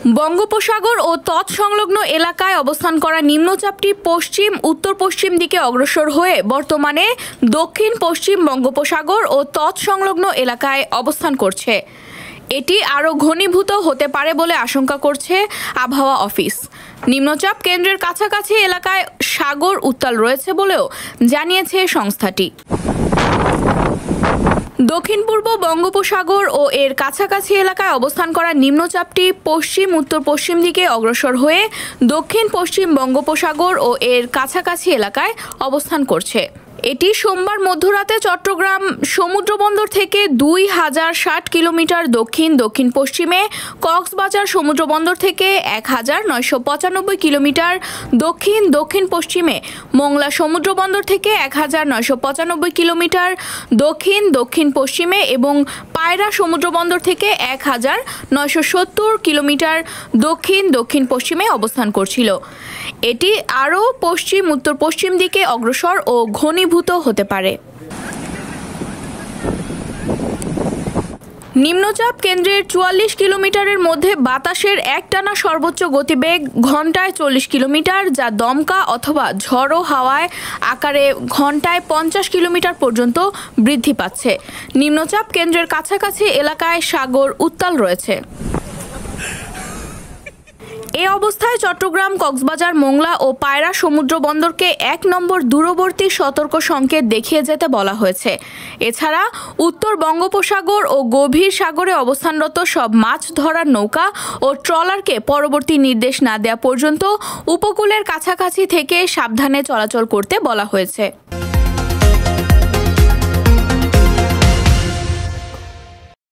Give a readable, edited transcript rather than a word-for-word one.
বঙ্গোপসাগর ও তৎসংলগ্ন এলাকায় অবস্থান করা নিম্নচাপটি পশ্চিম উত্তর পশ্চিম দিকে অগ্রসর হয়ে বর্তমানে দক্ষিণ পশ্চিম বঙ্গোপসাগর ও তৎসংলগ্ন এলাকায় অবস্থান করছে। এটি আরও ঘনীভূত হতে পারে বলে আশঙ্কা করছে আবহাওয়া অফিস। নিম্নচাপ কেন্দ্রের কাছাকাছি এলাকায় সাগর উত্তাল রয়েছে বলেও জানিয়েছে সংস্থাটি। দক্ষিণ পূর্ব বঙ্গোপসাগর ও এর কাছাকাছি এলাকায় অবস্থান করা নিম্নচাপটি পশ্চিম উত্তর পশ্চিম দিকে অগ্রসর হয়ে দক্ষিণ পশ্চিম বঙ্গোপসাগর ও এর কাছাকাছি এলাকায় অবস্থান করছে। এটি সোমবার মধ্যরাতে চট্টগ্রাম সমুদ্রবন্দর থেকে 2060 কিলোমিটার দক্ষিণ দক্ষিণ পশ্চিমে, কক্সবাজার সমুদ্রবন্দর থেকে 1995 কিলোমিটার দক্ষিণ দক্ষিণ পশ্চিমে, মোংলা সমুদ্রবন্দর থেকে 1995 কিলোমিটার দক্ষিণ দক্ষিণ পশ্চিমে এবং পায়রা সমুদ্রবন্দর থেকে 1970 কিলোমিটার দক্ষিণ দক্ষিণ পশ্চিমে অবস্থান করছিল। এটি আরও পশ্চিম উত্তর পশ্চিম দিকে অগ্রসর ও ঘনীভূত হতে পারে। নিম্নচাপ কেন্দ্রের 44 কিলোমিটারের মধ্যে বাতাসের একটানা সর্বোচ্চ গতিবেগ ঘন্টায় 40 কিলোমিটার, যা দমকা অথবা ঝড়ো হাওয়ায় আকারে ঘন্টায় 50 কিলোমিটার পর্যন্ত বৃদ্ধি পাচ্ছে। নিম্নচাপ কেন্দ্রের কাছাকাছি এলাকায় সাগর উত্তাল রয়েছে। এ অবস্থায় চট্টগ্রাম, কক্সবাজার, মোংলা ও পায়রা সমুদ্র বন্দরকে 1 নম্বর দূরবর্তী সতর্ক সংকেত দেখিয়ে যেতে বলা হয়েছে। এছাড়া উত্তর বঙ্গোপসাগর ও গভীর সাগরে অবস্থানরত সব মাছ ধরার নৌকা ও ট্রলারকে পরবর্তী নির্দেশ না দেওয়া পর্যন্ত উপকূলের কাছাকাছি থেকে সাবধানে চলাচল করতে বলা হয়েছে।